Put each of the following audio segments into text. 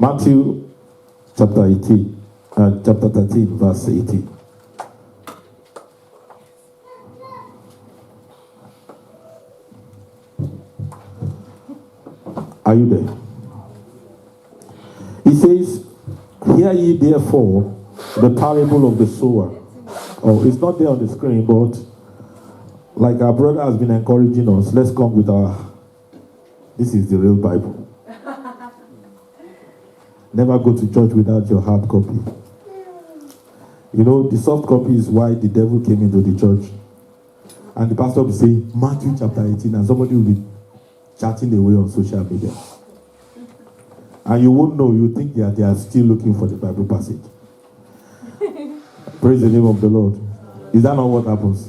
Matthew chapter 18, chapter 13, verse 18. Are you there? He says, "Hear ye therefore the parable of the sower." Oh, it's not there on the screen, but like our brother has been encouraging us, let's come with this is the real Bible. Never go to church without your hard copy. You know, the soft copy is why the devil came into the church. And the pastor will say, Matthew chapter 18, and somebody will be chatting away on social media. And you won't know, you think they are still looking for the Bible passage. Praise the name of the Lord. Is that not what happens?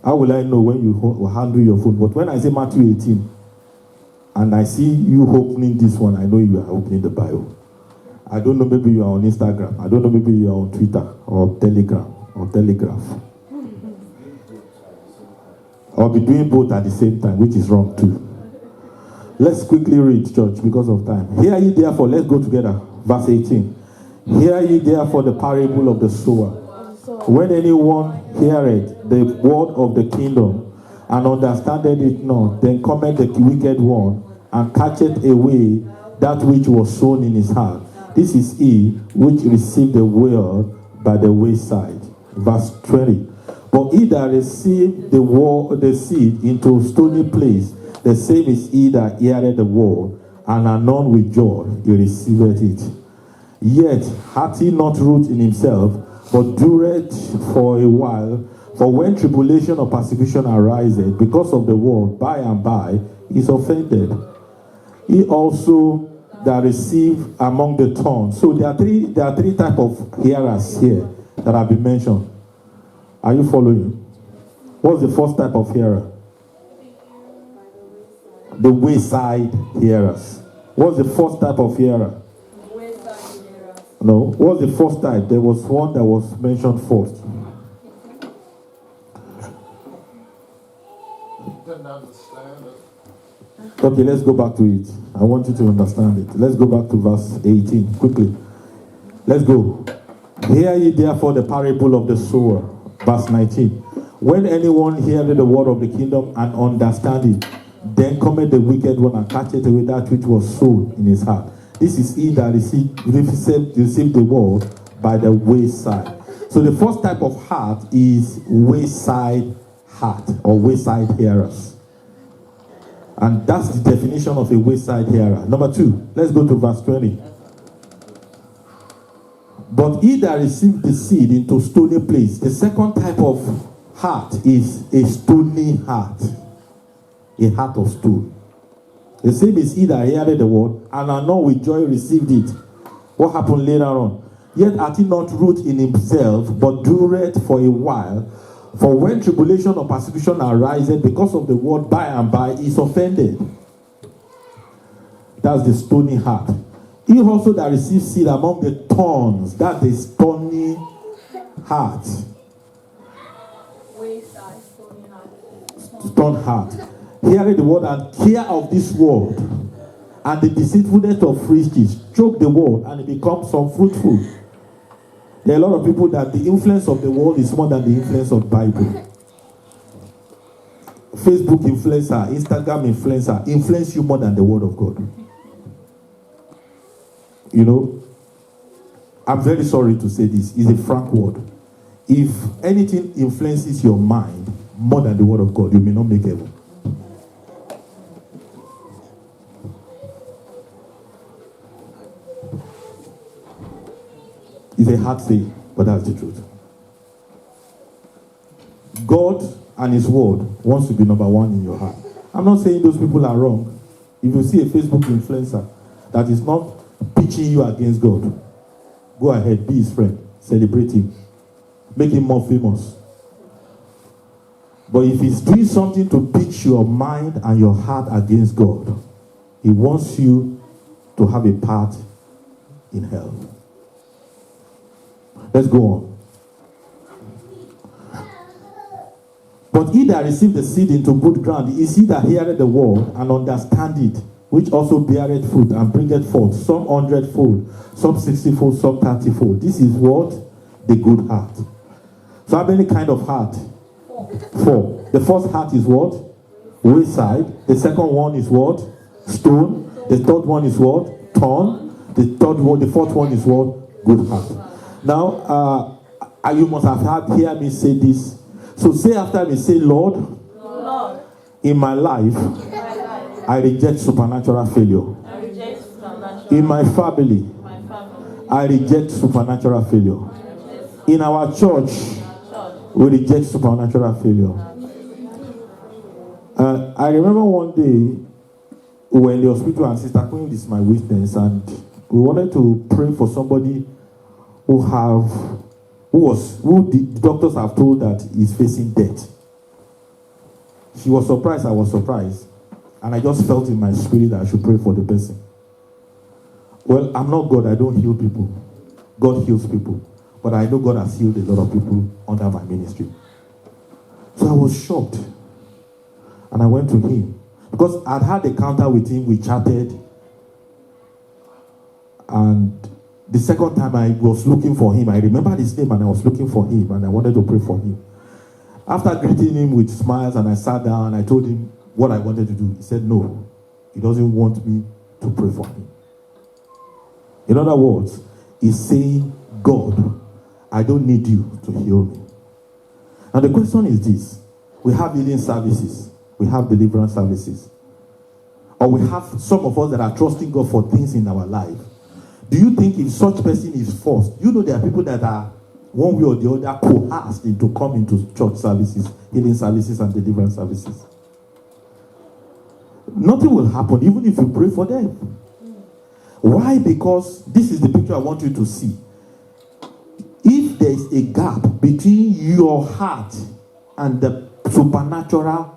How will I know when you handle your phone? But when I say Matthew 18, and I see you opening this one, I know you are opening the Bible. I don't know, maybe you are on Instagram. I don't know, maybe you are on Twitter or Telegram or Telegraph. Or be doing both at the same time, which is wrong too. Let's quickly read, church, because of time. Hear ye therefore, let's go together. Verse 18. Hear ye therefore the parable of the sower. When anyone heareth the word of the kingdom and understandeth it not, then cometh the wicked one and catcheth away that which was sown in his heart. This is he which received the word by the wayside. Verse 20. But he that received the seed into stony place, the same is he that heareth the word, and anon with joy he receiveth it. Yet hath he not root in himself, but dureth for a while. For when tribulation or persecution ariseth because of the word, by and by is offended. He also that receive among the thorns. So there are three types of hearers here that have been mentioned. Are you following? What's the first type of hearer? The wayside hearers. What's the first type of hearer? Wayside hearers. No. What's the first type? There was one that was mentioned first. Didn't understand it. Okay, let's go back to it. I want you to understand it. Let's go back to verse 18 quickly. Let's go. Hear ye therefore the parable of the sower. Verse 19. When anyone heareth the word of the kingdom and understand it, then cometh the wicked one and catcheth away that which was sown in his heart. This is he that received the word by the wayside. So the first type of heart is wayside heart or wayside hearers. And that's the definition of a wayside hearer. Number 2, let's go to verse 20. But he that received the seed into stony place, the second type of heart is a stony heart. A heart of stone. The same is he that heard the word, and anon with joy received it. What happened later on? Yet hath he not root in himself, but dureth for a while. For when tribulation or persecution ariseth because of the word, by and by is offended. That's the stony heart. He also that receives seed among the thorns, that is stony heart. Wayside, stony heart. Stone heart. Hearing the word and care of this world, and the deceitfulness of riches choke the word, and it becomes unfruitful. There are a lot of people that the influence of the world is more than the influence of the Bible. Facebook influencer, Instagram influencer influence you more than the word of God. You know, I'm very sorry to say this. It's a frank word. If anything influences your mind more than the word of God, you may not make heaven. It's a hard thing, but that's the truth. God and his word wants to be number one in your heart. I'm not saying those people are wrong. If you see a Facebook influencer that is not pitching you against God, go ahead, be his friend, celebrate him, make him more famous. But if he's doing something to pitch your mind and your heart against God, he wants you to have a part in hell. Let's go on. But he that received the seed into good ground is he that heareth the word and understand it. which also beareth fruit and bringeth forth some 100-fold, some 60-fold, some 30-fold. This is what? The good heart. So how many kind of heart? 4. The first heart is what? Wayside. The second one is what? Stone. The third one is what? Thorn. The fourth one is what? Good heart. Now, you must have heard me say this. So say after me, say, Lord, in my life, I reject supernatural failure. In my family, I reject supernatural failure. In our church, we reject supernatural failure. I remember one day we were in the hospital and Sister Queen is my witness, and we wanted to pray for somebody who the doctors have told that is facing death. She was surprised, I was surprised, and I just felt in my spirit that I should pray for the person. Well, I'm not God, I don't heal people. God heals people. But I know God has healed a lot of people under my ministry. So I was shocked. And I went to him. Because I'd had a encounter with him, we chatted. And the second time I was looking for him, I remembered his name and I was looking for him and I wanted to pray for him. After greeting him with smiles and I sat down and I told him what I wanted to do, he said no. He doesn't want me to pray for him. In other words, he's saying, God, I don't need you to heal me. And the question is this. We have healing services. We have deliverance services. Or we have some of us that are trusting God for things in our life. Do you think if such person is forced, you know there are people that are one way or the other coerced into come into church services, healing services and deliverance services? Nothing will happen even if you pray for them. Why? Because this is the picture I want you to see. If there is a gap between your heart and the supernatural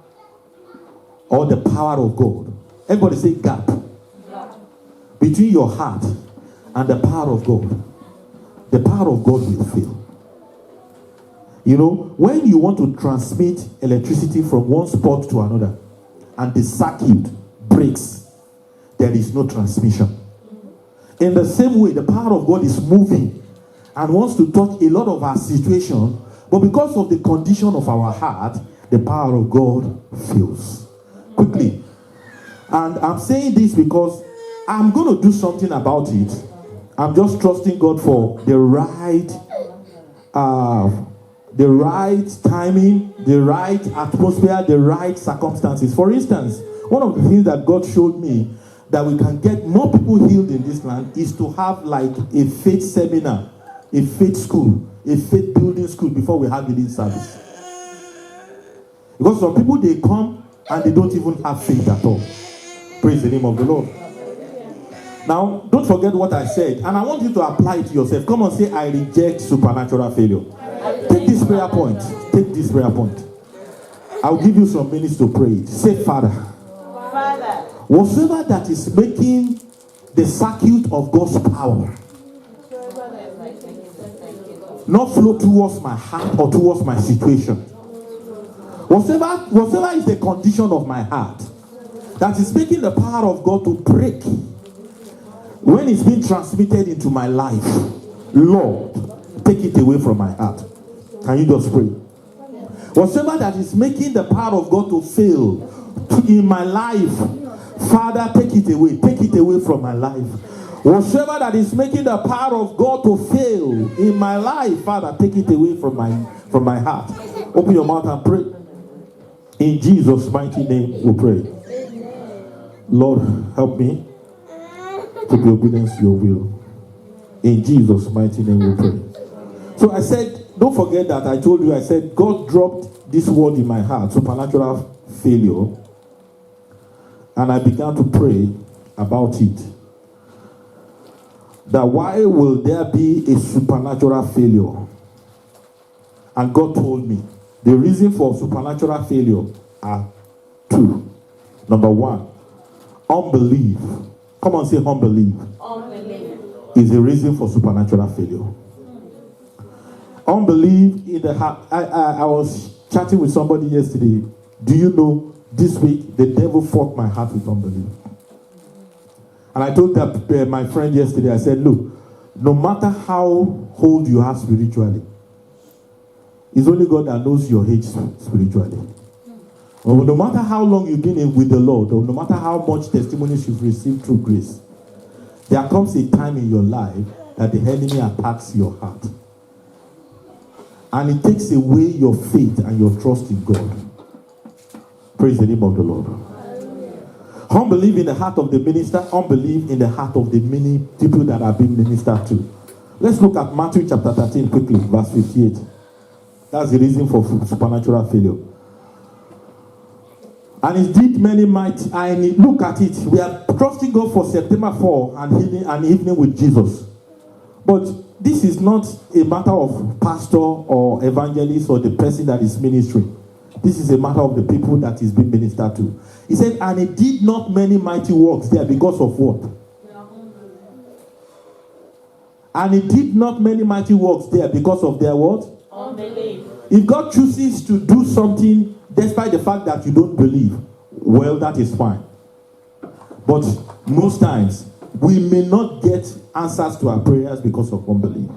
or the power of God, everybody say gap. Between your heart and the power of God, the power of God will fail. You know, when you want to transmit electricity from one spot to another and the circuit breaks, there is no transmission. In the same way, the power of God is moving and wants to touch a lot of our situation, but because of the condition of our heart, the power of God fails quickly. And I'm saying this because I'm going to do something about it. I'm just trusting God for the right timing, the right atmosphere, the right circumstances. For instance, one of the things that God showed me that we can get more people healed in this land is to have like a faith seminar, a faith school, a faith building school before we have healing service. Because some people, they come and they don't even have faith at all. Praise the name of the Lord. Now, don't forget what I said, and I want you to apply it to yourself. Come on, say, I reject supernatural failure. Take this prayer point. Take this prayer point. I'll give you some minutes to pray it. Say, Father, whatsoever that is making the circuit of God's power not flow towards my heart or towards my situation, whatsoever is the condition of my heart that is making the power of God to break when it's being transmitted into my life, Lord, take it away from my heart. Can you just pray? Whatsoever that is making the power of God to fail in my life, Father, take it away. Take it away from my life. Whatsoever that is making the power of God to fail in my life, Father, take it away from my heart. Open your mouth and pray. In Jesus' mighty name we pray. Lord, help me to be obedient to your will. In Jesus' mighty name we pray. So I said, don't forget that I told you, I said, God dropped this word in my heart, supernatural failure. And I began to pray about it. That why will there be a supernatural failure? And God told me, the reason for supernatural failure are two. Number one, unbelief. Come on, say unbelief. Unbelief is the reason for supernatural failure. Unbelief in the heart. I was chatting with somebody yesterday. Do you know this week the devil fought my heart with unbelief? And I told that my friend yesterday, I said, look, no matter how old you are spiritually, it's only God that knows your age spiritually. Or no matter how long you've been in with the Lord, or no matter how much testimonies you've received through grace, there comes a time in your life that the enemy attacks your heart. And it takes away your faith and your trust in God. Praise the name of the Lord. Unbelief in the heart of the minister, unbelief in the heart of the many people that are being ministered to. Let's look at Matthew chapter 13 quickly, verse 58. That's the reason for supernatural failure. And indeed, many might, and look at it. We are trusting God for September 4 and healing an evening with Jesus. But this is not a matter of pastor or evangelist or the person that is ministering. This is a matter of the people that is being ministered to. He said, and he did not many mighty works there because of what? And he did not many mighty works there because of their what? Unbelief. If God chooses to do something despite the fact that you don't believe, well, that is fine. But most times, we may not get answers to our prayers because of unbelief.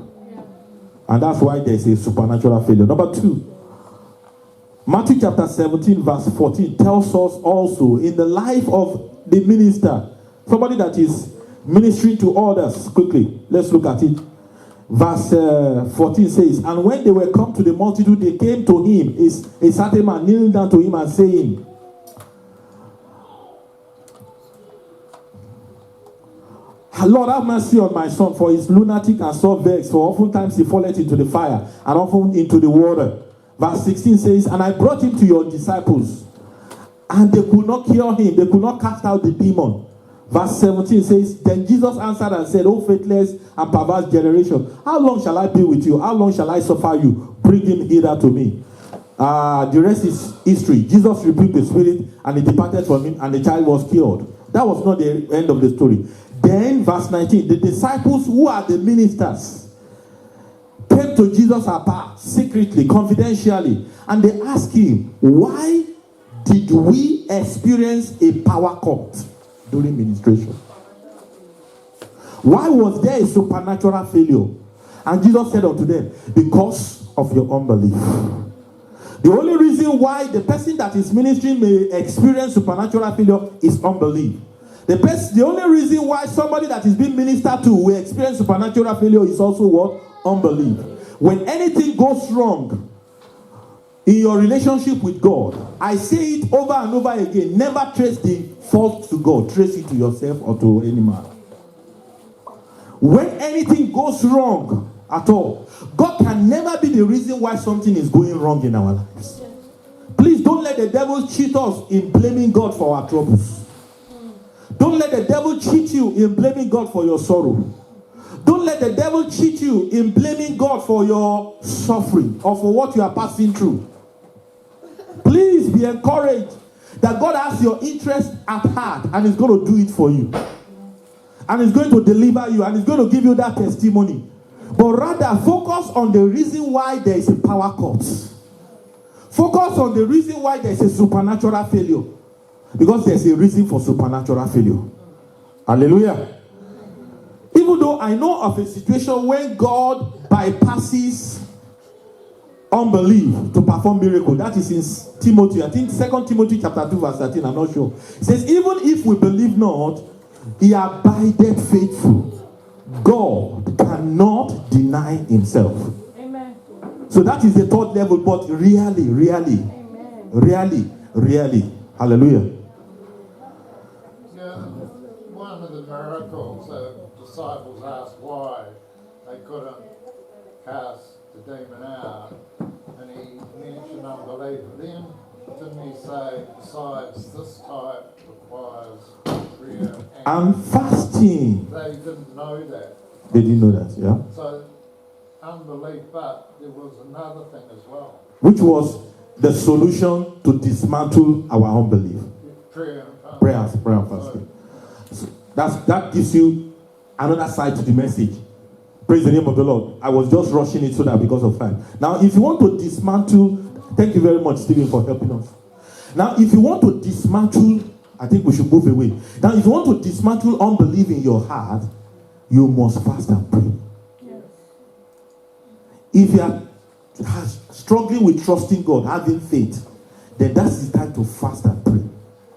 And that's why there's a supernatural failure. Number 2, Matthew chapter 17 verse 14 tells us also in the life of the minister, somebody that is ministering to others. Quickly, let's look at it. Verse 14 says, and when they were come to the multitude, they came to him, a certain man kneeling down to him and saying, Lord, have mercy on my son, for he is lunatic and so vexed, for oftentimes he falleth into the fire and often into the water. Verse 16 says, and I brought him to your disciples, and they could not cure him, they could not cast out the demon. Verse 17 says, then Jesus answered and said, O faithless and perverse generation, how long shall I be with you? How long shall I suffer you? Bring him hither to me. The rest is history. Jesus rebuked the spirit, and it departed from him, and the child was cured. That was not the end of the story. Then, verse 19, the disciples who are the ministers came to Jesus apart, secretly, confidentially, and they asked him, why did we experience a power cut during ministration? Why was there a supernatural failure? And Jesus said unto them, because of your unbelief. The only reason why the person that is ministering may experience supernatural failure is unbelief. The only reason why somebody that is being ministered to will experience supernatural failure is also what? Unbelief. When anything goes wrong in your relationship with God, I say it over and over again, never trace the fault to God. Trace it to yourself or to any man. When anything goes wrong at all, God can never be the reason why something is going wrong in our lives. Please don't let the devil cheat us in blaming God for our troubles. Don't let the devil cheat you in blaming God for your sorrow. Don't let the devil cheat you in blaming God for your suffering or for what you are passing through. Please be encouraged that God has your interest at heart and is going to do it for you. And is going to deliver you and is going to give you that testimony. But rather, focus on the reason why there is a power cut. Focus on the reason why there is a supernatural failure. Because there's a reason for supernatural failure. Hallelujah. Even though I know of a situation when God bypasses unbelief to perform miracle. That is in Timothy. I think 2 Timothy chapter 2 verse 13. I'm not sure. It says, even if we believe not, he abideth faithful. God cannot deny himself. Amen. So that is the third level. But really, Amen. really. Hallelujah. Yeah, one of the miracles, the disciples asked why they couldn't cast the demon out, and he mentioned unbelief. Then didn't he say, besides this type requires prayer And fasting. They didn't know that. They didn't know that, yeah. So unbelief, but there was another thing as well. Which was the solution to dismantle our unbelief. Prayer and fasting. Prayer and fasting. So that gives you another side to the message. Praise the name of the Lord. I was just rushing it so that because of time. Now, if you want to dismantle, thank you very much, Stephen, for helping us. Now, if you want to dismantle I think we should move away. Now, if you want to dismantle unbelief in your heart, you must fast and pray. If you are struggling with trusting God, having faith, then that's the time to fast and pray.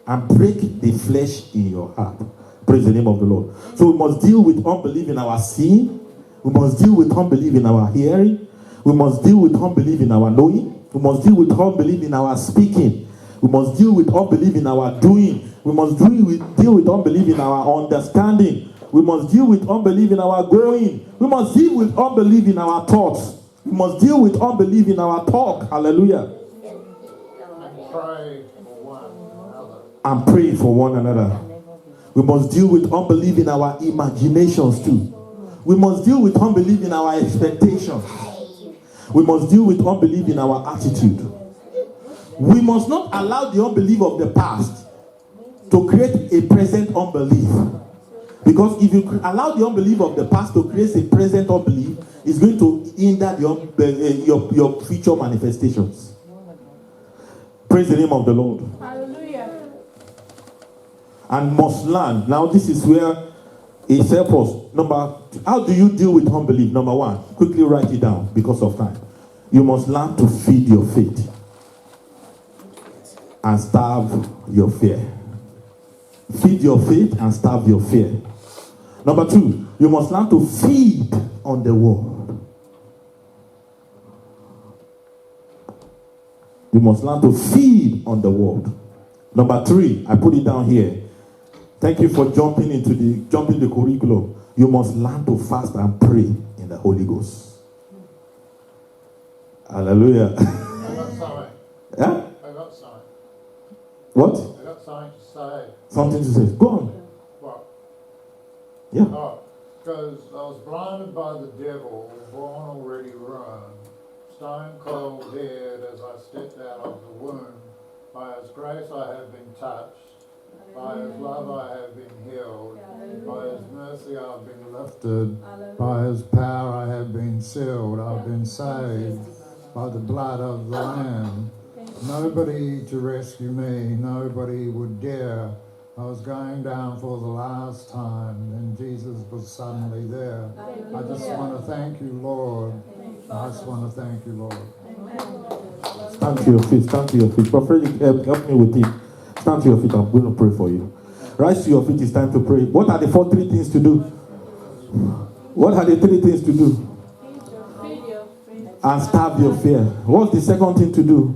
And break the flesh in your heart. Praise the name of the Lord. So we must deal with unbelief in our seeing. We must deal with unbelief in our hearing. We must deal with unbelief in our knowing. We must deal with unbelief in our speaking. We must deal with unbelief in our doing. We must deal with unbelief in our understanding. We must deal with unbelief in our going. We must deal with unbelief in our thoughts. We must deal with unbelief in our talk. Hallelujah. Pray for one another. And pray for one another. We must deal with unbelief in our imaginations too. We must deal with unbelief in our expectations. We must deal with unbelief in our attitude. We must not allow the unbelief of the past to create a present unbelief. Because if you allow the unbelief of the past to create a present unbelief, it's going to hinder your future manifestations. Praise the name of the Lord. Hallelujah. And must learn. Now this is where it helps us. How do you deal with unbelief? Number one, quickly write it down because of time. You must learn to feed your faith and starve your fear. Feed your faith and starve your fear. Number two, you must learn to feed on the word. You must learn to feed on the word. Number three, I put it down here. Thank you for jumping the curriculum. You must learn to fast and pray in the Holy Ghost. Hallelujah. I got something. Yeah? I got something. What? I got something to say. Something to say. Go on. What? Yeah. Oh, because I was blinded by the devil, born already ruined, stone cold dead as I stepped out of the womb. By His grace I have been touched. By His love I have been healed. By His mercy I have been lifted. By His power I have been sealed. I've been saved by the blood of the Lamb. Nobody to rescue me. Nobody would dare. I was going down for the last time, and Jesus was suddenly there. I just want to thank you, Lord. I just want to thank you, Lord. Stand to your feet. Stand to your feet. Prophetic, help me with it. Stand to your feet. I'm going to pray for you. Rise to your feet. It's time to pray. What are the three things to do? What are the three things to do? And starve your fear. What's the second thing to do?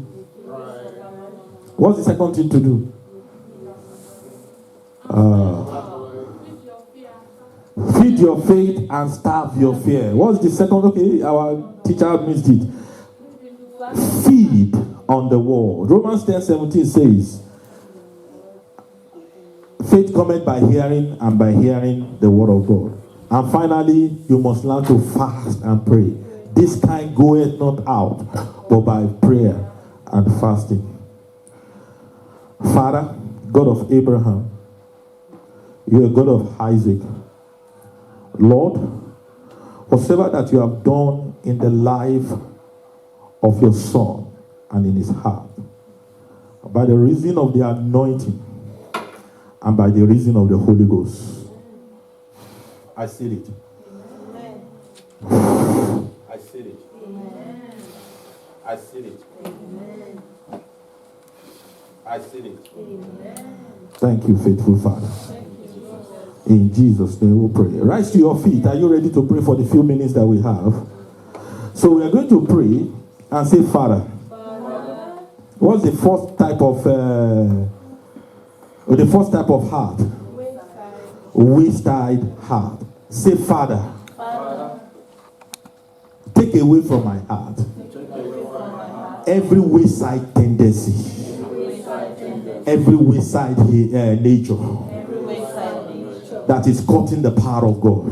What's the second thing to do? Feed your faith and starve your fear. What's the second? Okay, our teacher missed it. Feed on the word. Romans 10:17 says, faith cometh by hearing, and by hearing the word of God. And finally, you must learn to fast and pray. This kind goeth not out, but by prayer and fasting. Father, God of Abraham, you are God of Isaac. Lord, whatever that you have done in the life of your son and in his heart, by the reason of the anointing and by the reason of the Holy Ghost, I seal it. I seal it. I seal it. I seal it. Thank you, faithful Father. In Jesus' name we pray. Rise to your feet. Are you ready to pray for the few minutes that we have? So we are going to pray and say, Father. What's the first type of heart? Waste-eyed heart. Say, Father. Take away from my heart every wayside tendency, every wayside nature that is cutting the power of God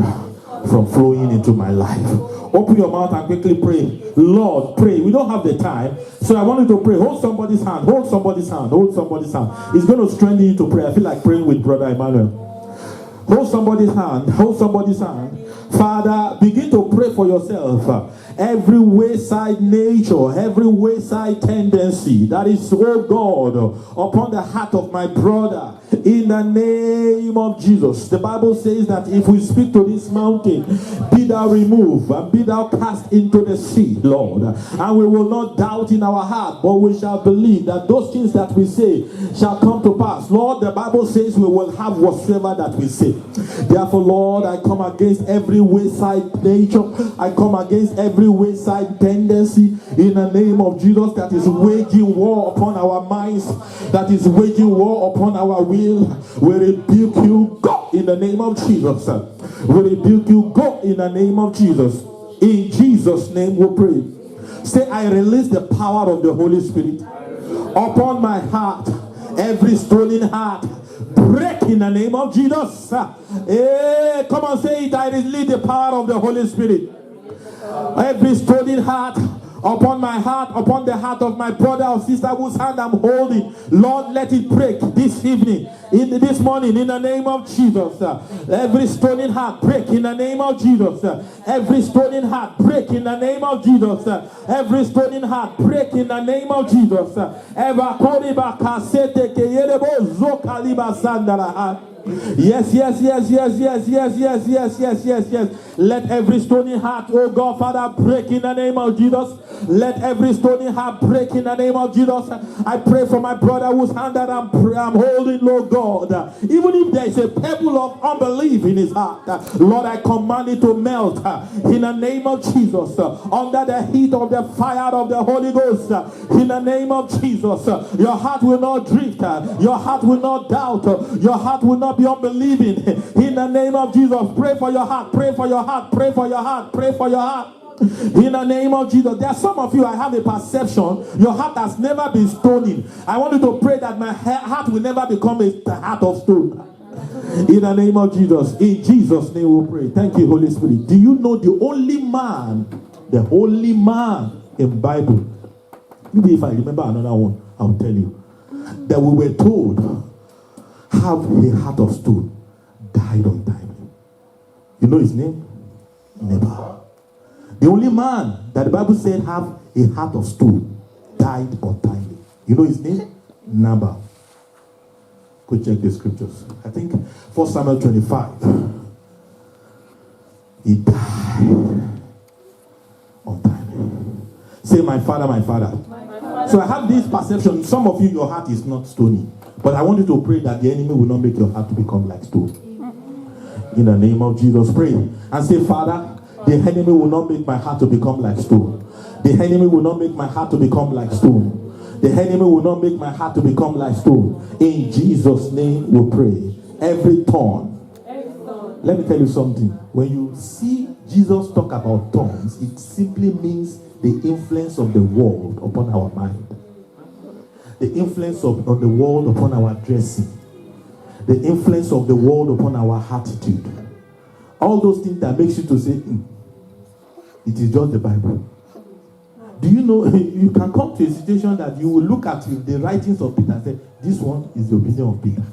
from flowing into my life. Open your mouth and quickly pray. Lord, pray. We don't have the time, so I want you to pray. Hold somebody's hand. Hold somebody's hand. Hold somebody's hand. It's going to strengthen you to pray. I feel like praying with Brother Emmanuel. Hold somebody's hand. Hold somebody's hand. Father, begin to pray for yourself. every wayside nature, every wayside tendency that is, oh God, upon the heart of my brother, in the name of Jesus. The Bible says that if we speak to this mountain, be thou removed and be thou cast into the sea, Lord, and we will not doubt in our heart, but we shall believe that those things that we say shall come to pass. Lord, the Bible says we will have whatsoever that we say. Therefore, Lord, I come against every wayside nature. I come against every wayside tendency in the name of Jesus that is waging war upon our minds, that is waging war upon our will. We rebuke you, go in the name of Jesus. We rebuke you, go in the name of Jesus. In Jesus' name we pray. Say, I release the power of the Holy Spirit upon my heart. Every stolen heart, break in the name of Jesus. Hey, come on, say it. I release the power of the Holy Spirit. Every stolen heart, upon my heart, upon the heart of my brother or sister whose hand I'm holding, Lord, let it break this evening, this morning, in the name of Jesus. Every stolen heart, break in the name of Jesus. Every stolen heart, break in the name of Jesus. Every stolen heart, break in the name of Jesus. Yes. Let every stony heart, oh God, Father, break in the name of Jesus. Let every stony heart break in the name of Jesus. I pray for my brother whose hand that I'm holding, Lord God. Even if there is a pebble of unbelief in his heart, Lord, I command it to melt in the name of Jesus. Under the heat of the fire of the Holy Ghost, in the name of Jesus. Your heart will not drift. Your heart will not doubt. Your heart will not be unbelieving. In the name of Jesus, pray for your heart. Pray for your heart. Pray for your heart. Pray for your heart. In the name of Jesus. There are some of you, I have a perception your heart has never been stony. I want you to pray that my heart will never become a heart of stone. In the name of Jesus. In Jesus' name we pray. Thank you, Holy Spirit. Do you know the only man in Bible, maybe if I remember another one, I'll tell you, that we were told have a heart of stone, died untimely. You know his name? Never. The only man that the Bible said have a heart of stone, died untimely. You know his name? Nabal. Go check the scriptures. I think 1 Samuel 25. He died untimely. Say, my father, my father. So I have this perception. Some of you, your heart is not stony. But I want you to pray that the enemy will not make your heart to become like stone. In the name of Jesus, pray. And say, Father, the enemy will not make my heart to become like stone. The enemy will not make my heart to become like stone. The enemy will not make my heart to become like stone. In Jesus' name we pray. Every thorn. Let me tell you something. When you see Jesus talk about thorns, it simply means the influence of the world upon our mind. The influence of the world upon our dressing. The influence of the world upon our attitude. All those things that makes you to say, it is just the Bible. Do you know, you can come to a situation that you will look at the writings of Peter and say, this one is the opinion of Peter.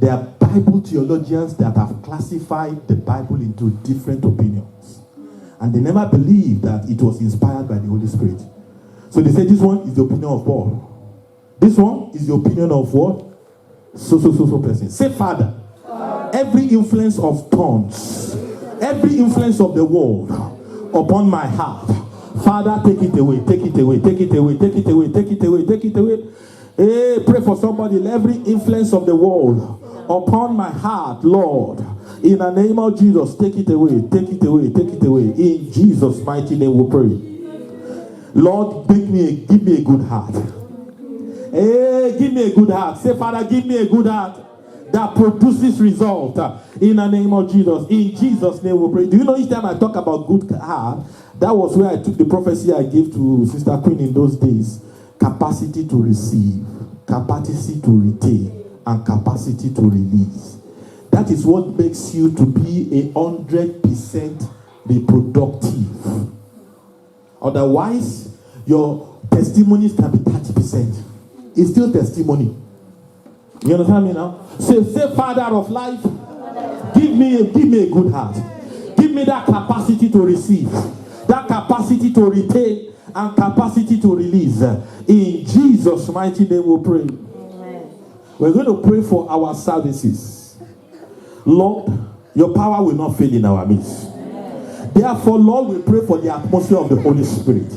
There are Bible theologians that have classified the Bible into different opinions. And they never believed that it was inspired by the Holy Spirit. So they say, this one is the opinion of Paul. This one is the opinion of what? So person. Say, Father, every influence of tongues, every influence of the world upon my heart, Father, take it away, take it away, take it away, take it away, take it away, take it away. Hey, pray for somebody. Every influence of the world upon my heart, Lord, in the name of Jesus, take it away, take it away, take it away. In Jesus' mighty name we pray. Lord, give me a good heart. Hey, give me a good heart. Say, Father, give me a good heart that produces result in the name of Jesus. In Jesus' name we pray. Do you know each time I talk about good heart, that was where I took the prophecy I gave to Sister Queen in those days. Capacity to receive, capacity to retain, and capacity to release. That is what makes you to be 100% reproductive. Otherwise, your testimonies can be 30%. It's still testimony. You understand me now? Say, Father of life, give me a good heart. Give me that capacity to receive, that capacity to retain and capacity to release. In Jesus' mighty name we pray. Amen. We're going to pray for our services. Lord, your power will not fail in our midst. Therefore, Lord, we pray for the atmosphere of the Holy Spirit.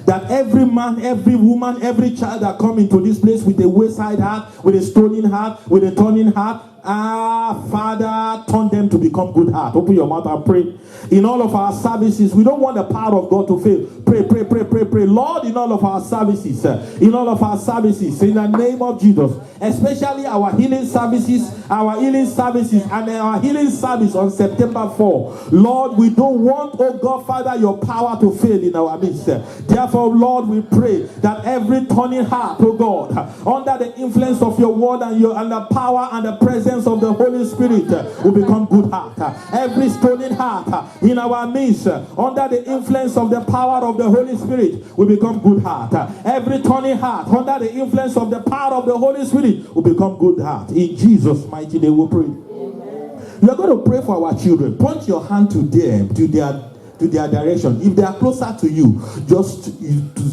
That every man, every woman, every child that come into this place with a wayside heart, with a stoning heart, with a turning heart, Father, turn them to become good heart. Open your mouth and pray. In all of our services, we don't want the power of God to fail. Pray, pray, pray, pray, pray. Lord, in all of our services, in the name of Jesus, especially our healing services, and our healing service on September 4. Lord, we don't want, oh God, Father, your power to fail in our midst. Therefore, Lord, we pray that every turning heart, oh God, under the influence of your word and the power and the presence of the Holy Spirit will become good heart. Every stoning heart in our midst, under the influence of the power of the Holy Spirit, will become good heart. Every turning heart under the influence of the power of the Holy Spirit will become good heart. In Jesus' mighty name we pray. Amen. You are going to pray for our children. Point your hand to them, to their direction. If they are closer to you, just to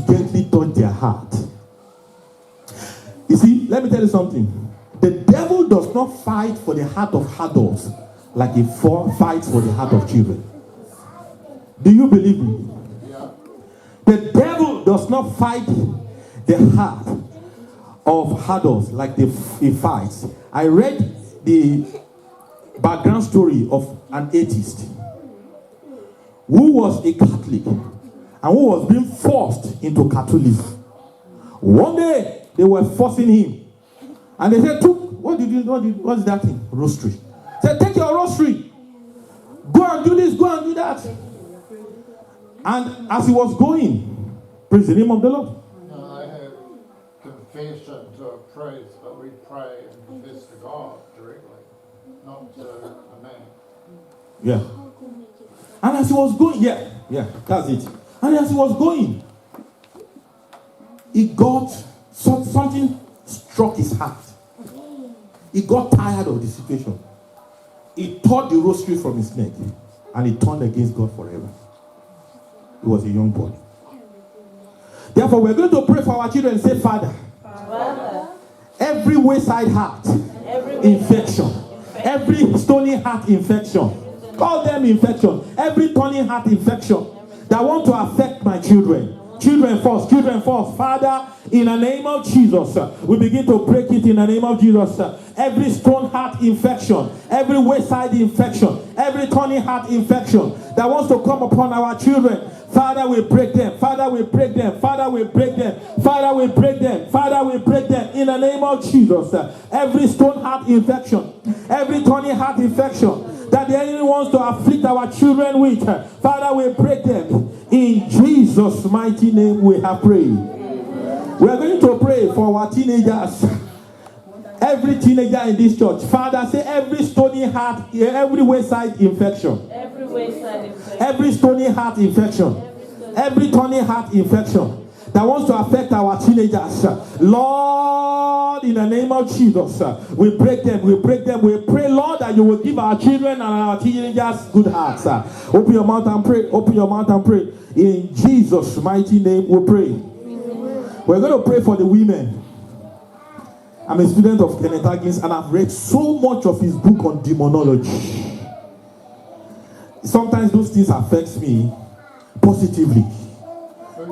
gently touch their heart. You see, let me tell you something. The devil does not fight for the heart of adults like he fights for the heart of children. Do you believe me? Yeah. The devil does not fight the heart of adults like he fights. I read the background story of an atheist who was a Catholic and who was being forced into Catholicism. One day they were forcing him. And they said, what's that thing? Rosary. Said, take your rosary. Go and do this, go and do that. And as he was going, praise the name of the Lord. No, I have confession to a priest, but we pray and confess to God directly, not to a man. Yeah. And as he was going, that's it. And as he was going, he got something struck his heart. He got tired of the situation. He tore the rosary from his neck and he turned against God forever. He was a young boy. Therefore, we're going to pray for our children and say, Father, every wayside heart infection, every stony heart infection, call them infection, every turning heart infection that want to affect my children. Children first, Father, in the name of Jesus, we begin to break it in the name of Jesus. Every stone heart infection, every wayside infection, every turning heart infection that wants to come upon our children, Father, we break them. Father, we break them. Father, we break them. Father, we break them. Father, we break them in the name of Jesus. Every stone heart infection, every turning heart infection that the enemy wants to afflict our children with, Father, we break them. In Jesus' mighty name we have prayed. We are going to pray for our teenagers. Every teenager in this church. Father, say every stony heart, every wayside infection. Every wayside infection. Every stony heart infection. Every turning heart infection that wants to affect our teenagers. Lord, in the name of Jesus, we break them. We pray, Lord, that you will give our children and our teenagers good hearts. Open your mouth and pray. Open your mouth and pray. In Jesus' mighty name we pray. We're going to pray for the women. I'm a student of Kenneth Hagin and I've read so much of his book on demonology. Sometimes those things affect me positively.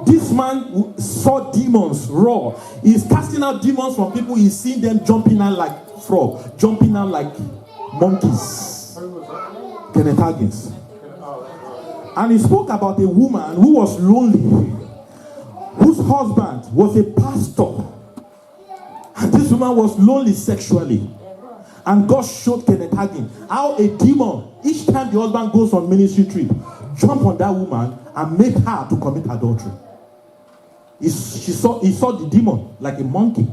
This man saw demons raw. He's casting out demons from people. He's seeing them jumping out like frog, jumping out like monkeys. Who was that? Kenneth Hagin. Oh, And he spoke about a woman who was lonely, whose husband was a pastor. And this woman was lonely sexually. And God showed Kenneth Hagin how a demon, each time the husband goes on ministry trip, jump on that woman and make her to commit adultery. He saw the demon like a monkey.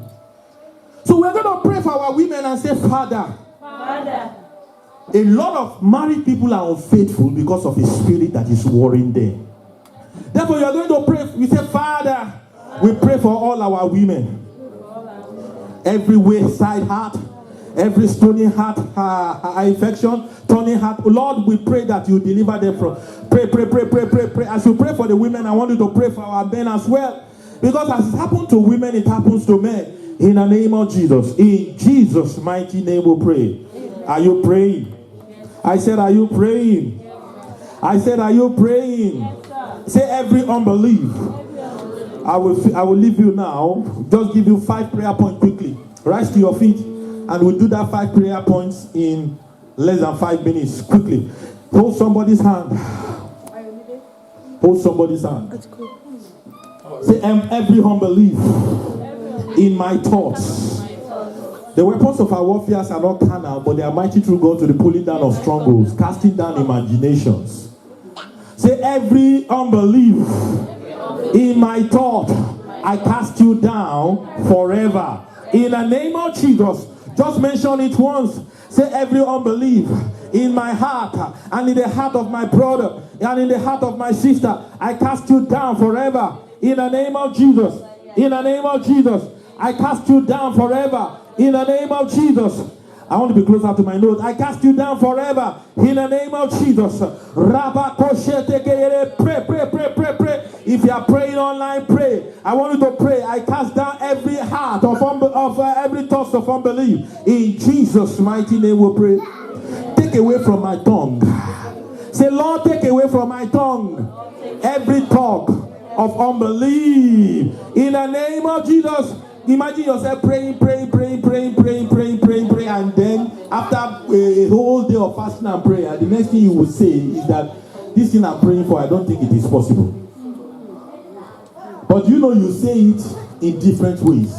So we're going to pray for our women and say, Father, a lot of married people are unfaithful because of a spirit that is worrying them. Therefore, you are going to pray. We say, Father, we pray for all our women. Every wayside heart, Every stony heart infection, turning heart. Lord, we pray that you deliver them from. Pray. As you pray for the women, I want you to pray for our men as well. Because as it happened to women, it happens to men. In the name of Jesus. In Jesus' mighty name we pray. Are you praying? I said, are you praying? I said, are you praying? Say every unbelief. I will leave you now. Just give you 5 prayer points quickly. Rise to your feet. And we'll do that 5 prayer points in less than 5 minutes. Quickly. Hold somebody's hand. Hold somebody's hand. Say every unbelief in my thoughts. The weapons of our warfare are not carnal, but they are mighty through God to the pulling down of strongholds, casting down imaginations. Say every unbelief in my thought, I cast you down forever. In the name of Jesus. Just mention it once. Say every unbelief in my heart and in the heart of my brother and in the heart of my sister, I cast you down forever. In the name of Jesus. In the name of Jesus. I cast you down forever. In the name of Jesus. I want to be closer to my note. I cast you down forever. In the name of Jesus. Pray. If you are praying online, pray. I want you to pray. I cast down every heart of every thought of unbelief. In Jesus' mighty name we pray. Take away from my tongue. Say, Lord, take away from my tongue every talk of unbelief. In the name of Jesus. Imagine yourself praying, and then after a whole day of fasting and prayer, the next thing you will say is that this thing I'm praying for, I don't think it is possible. But you say it in different ways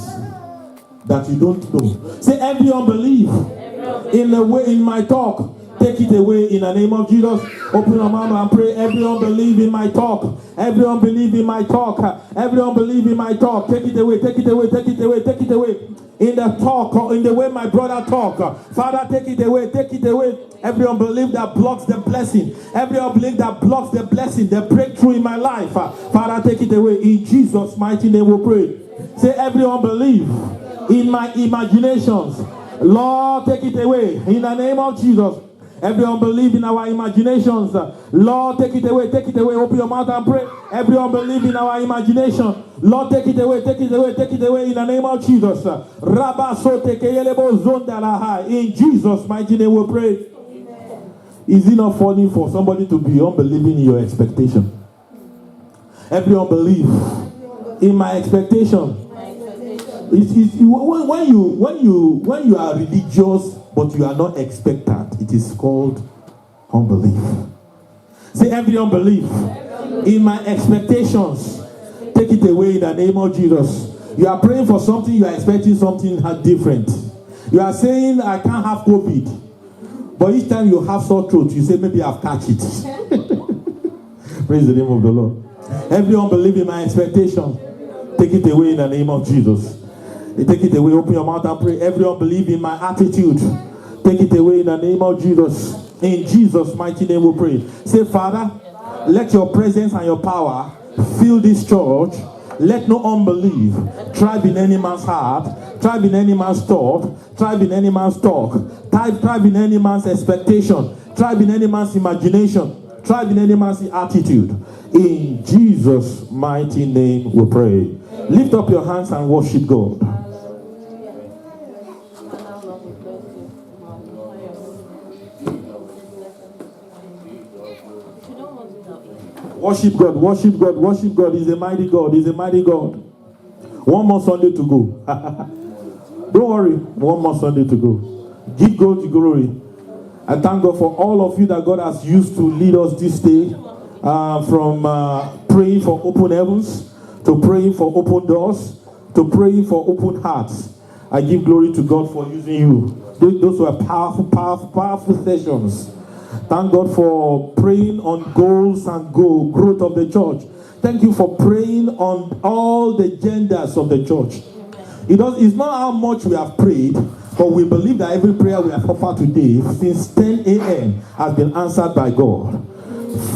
that you don't know. Say every unbelief in my talk, take it away in the name of Jesus. Open your mouth and pray. Every unbelief in my talk. Every unbelief in my talk. Every unbelief in my talk. Take it away. Take it away. Take it away. Take it away. In the talk or in the way my brother talk. Father, take it away. Take it away. Every unbelief that blocks the blessing. Every unbelief that blocks the blessing. The breakthrough in my life. Father, take it away. In Jesus' mighty name we pray. Say every unbelief in my imaginations. Lord, take it away. In the name of Jesus. Every unbelief in our imaginations, Lord, take it away, take it away. Open your mouth and pray. Every unbelief in our imagination, Lord, take it away, take it away, take it away in the name of Jesus. In Jesus' mighty name we pray. Is it not funny for somebody to be unbelieving in your expectation? Every unbelief in my expectation. When you are religious but you are not expectant, it is called unbelief. Say every unbelief in my expectations, take it away in the name of Jesus. You are praying for something, you are expecting something different. You are saying I can't have COVID, but each time you have sore throat, you say maybe I've catch it. Praise the name of the Lord. Every unbelief in my expectation, take it away in the name of Jesus. Take it away. Open your mouth and pray. Every unbelief in my attitude, take it away in the name of Jesus. In Jesus' mighty name we pray. Say, Father, let your presence and your power fill this church. Let no unbelief thrive in any man's heart, thrive in any man's thought, thrive in any man's talk, thrive in any man's expectation, thrive in any man's imagination, thrive in any man's attitude. In Jesus' mighty name we pray. Lift up your hands and worship God. Worship God, worship God, worship God. He's a mighty God, He's a mighty God. One more Sunday to go. Don't worry, one more Sunday to go. Give God the glory. I thank God for all of you that God has used to lead us this day. From praying for open heavens, to praying for open doors, to praying for open hearts. I give glory to God for using you. Those were powerful sessions. Thank God for praying on goals and growth of the church. Thank you for praying on all the genders of the church. It's not how much we have prayed, but we believe that every prayer we have offered today since 10 a.m. has been answered by God.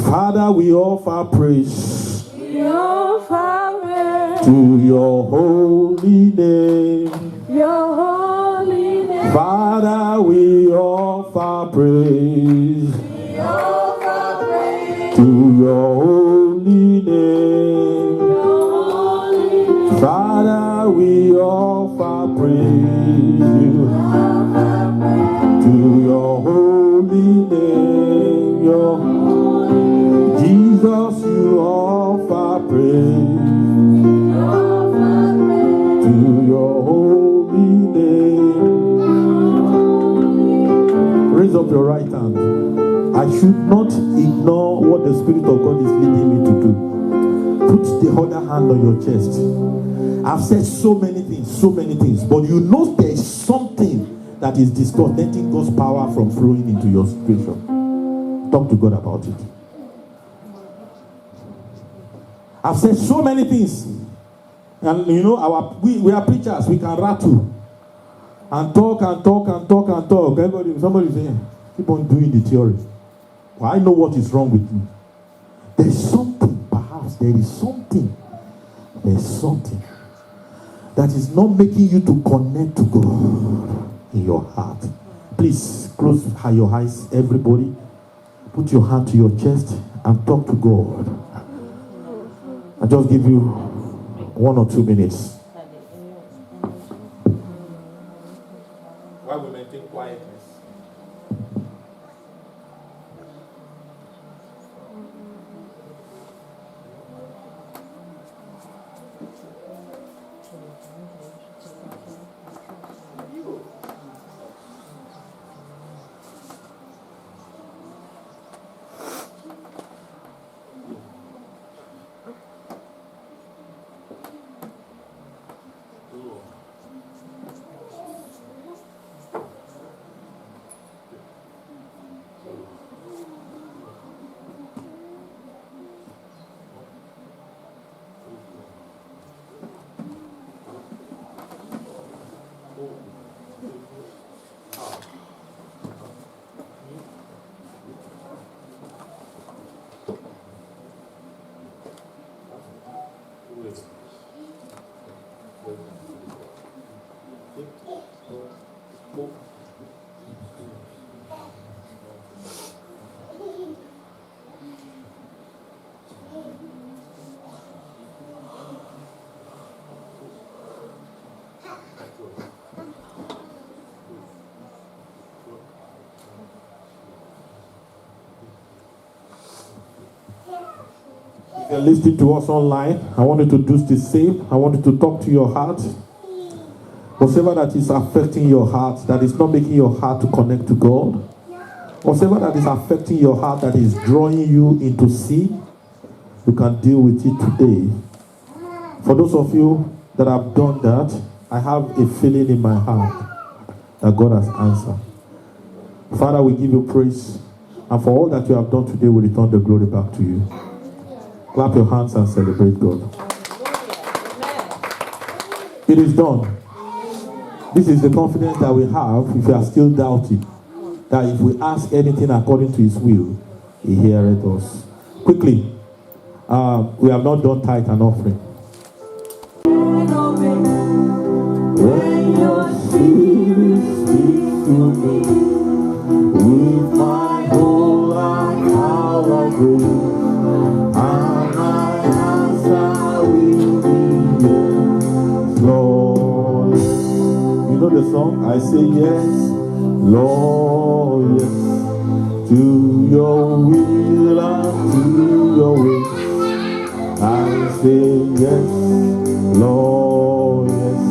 Father, we offer praise. We offer praise to your holy name. Your holy name. Father, we offer praise to your holy name. Father, we offer praise to your holy name. Your Jesus, you offer praise to your holy name. Raise up your right hand. I should not ignore what the Spirit of God is leading me to do. Put the other hand on your chest. I've said so many things, but you know there is something that is distorting God's power from flowing into your situation. Talk to God about it. I've said so many things, and you know we are preachers. We can rattle and talk. Everybody, somebody saying, keep on doing the theory. Well, I know what is wrong with me. There's something, perhaps there's something that is not making you to connect to God in your heart. Please close your eyes, everybody. Put your hand to your chest and talk to God. I'll just give you 1 or 2 minutes. While we maintain quietness. If you're listening to us online, I want you to do the same. I want you to talk to your heart. Whatever that is affecting your heart, that is not making your heart to connect to God, whatever that is affecting your heart, that is drawing you into sin, you can deal with it today. For those of you that have done that, I have a feeling in my heart that God has answered. Father, we give you praise, and for all that you have done today, we return the glory back to you. Clap your hands and celebrate God. It is done. This is the confidence that we have if we are still doubting, that if we ask anything according to his will, he heareth us. Quickly, we have not done tithe and offering. When your spirit speaks to me, with my whole life I will bring, and my answer will be yes, Lord. You know the song? I say yes, Lord, yes, to your will and to your way. I say yes, Lord, yes,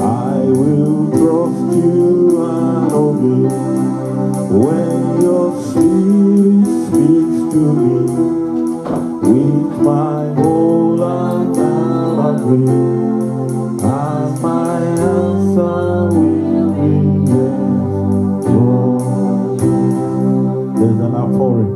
I will trust you and obey. When your spirit speaks to me, with my whole life I'll agree, and my answer will be yes, Lord. There's an outpouring.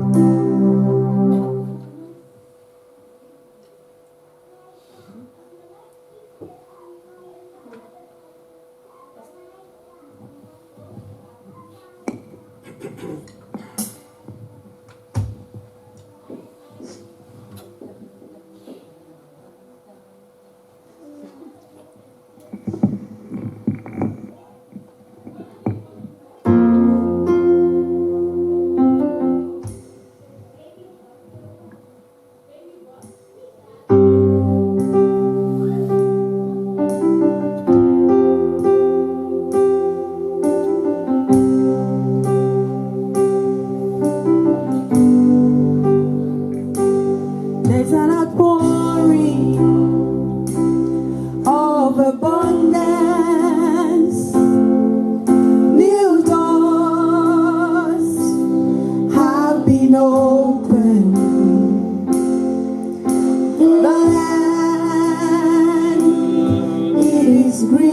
green,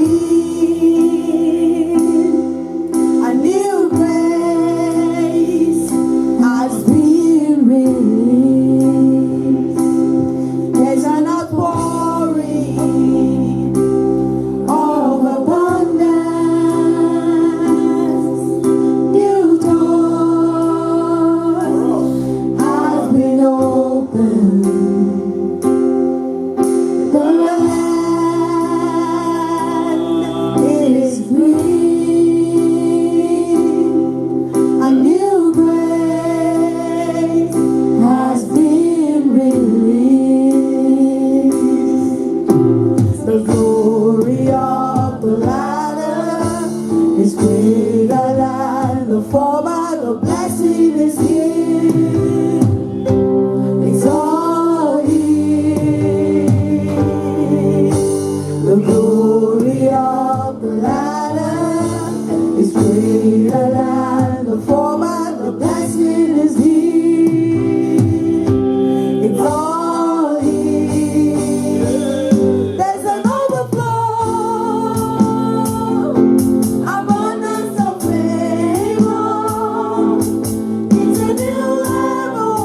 a new grace has been released. There's an outpouring of abundance, new doors have been opened. The land is green, a new grace has been released. The glory of the latter is greater than the former. The blessing is here. It's all here. The glory of the latter is greater than the former. The blessing is here. It's all here. There's an overflow, abundance of favor. It's a new level.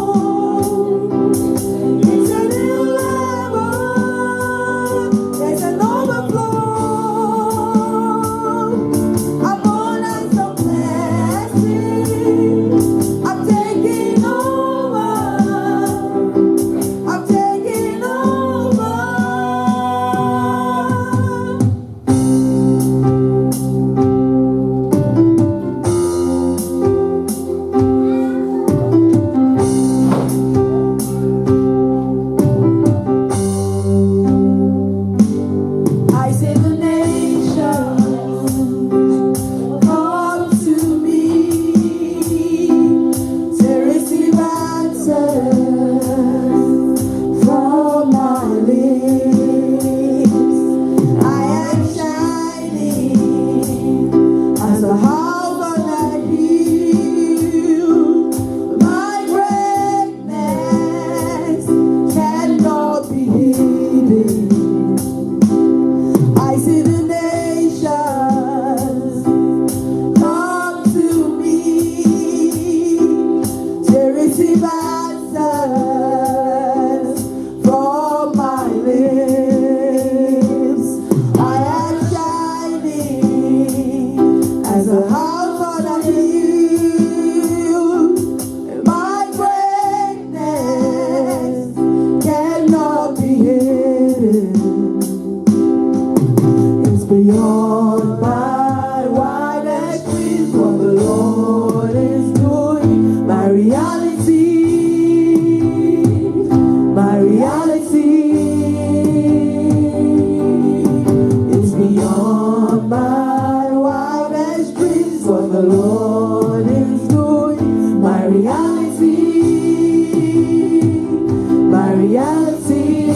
It's a new level. There's an overflow, abundance of blessing. I'm taking over. I'm taking over. I say the nations come to me to receive answers from my lips. I am shining as a house on a hill. My greatness cannot be hidden. I see the nations come to me to receive answers from my lips. I am shining as a house on a hill. My greatness cannot be hidden. It's beyond my wildest dreams what the Lord is doing. My reality, my reality. It's beyond my wildest dreams what the Lord is doing. My reality, my reality.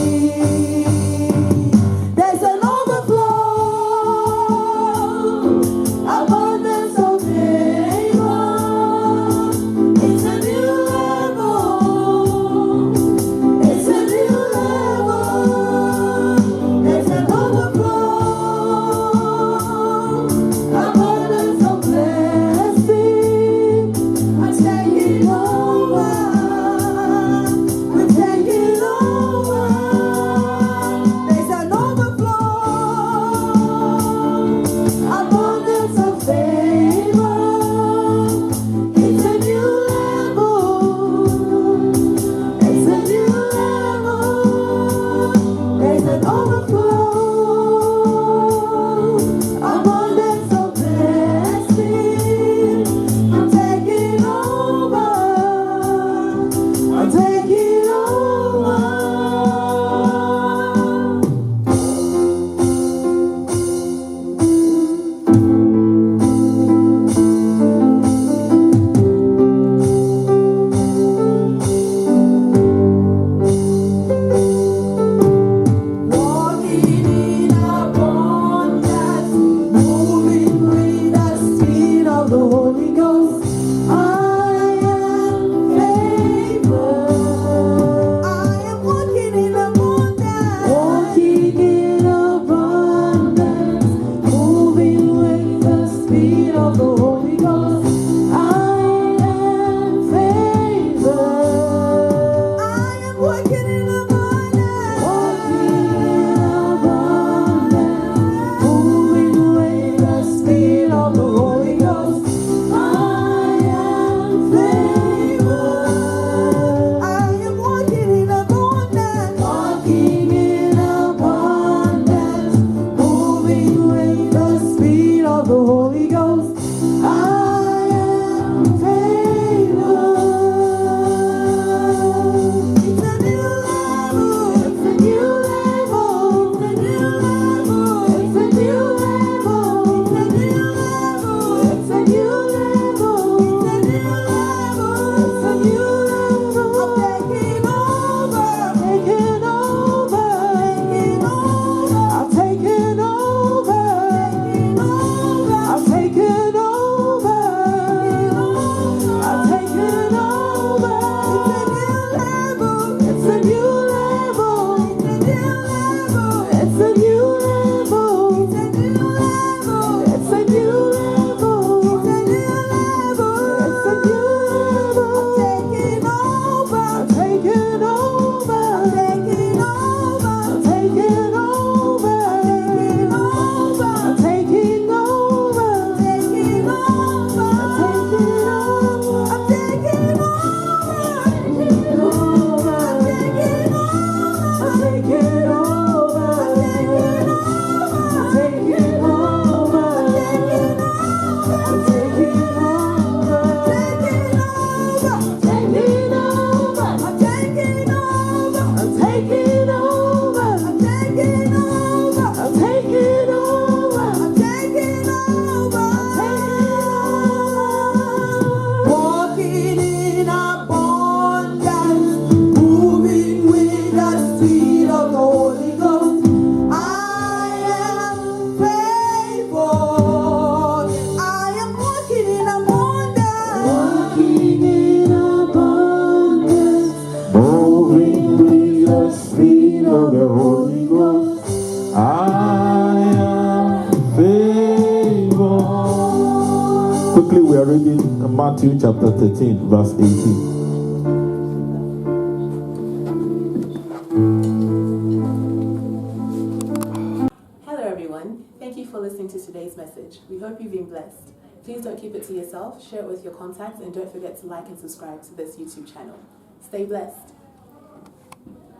quickly, we are reading Matthew chapter 13, verse 18. Hello everyone, thank you for listening to today's message. We hope you've been blessed. Please don't keep it to yourself, share it with your contacts, and don't forget to like and subscribe to this YouTube channel. Stay blessed.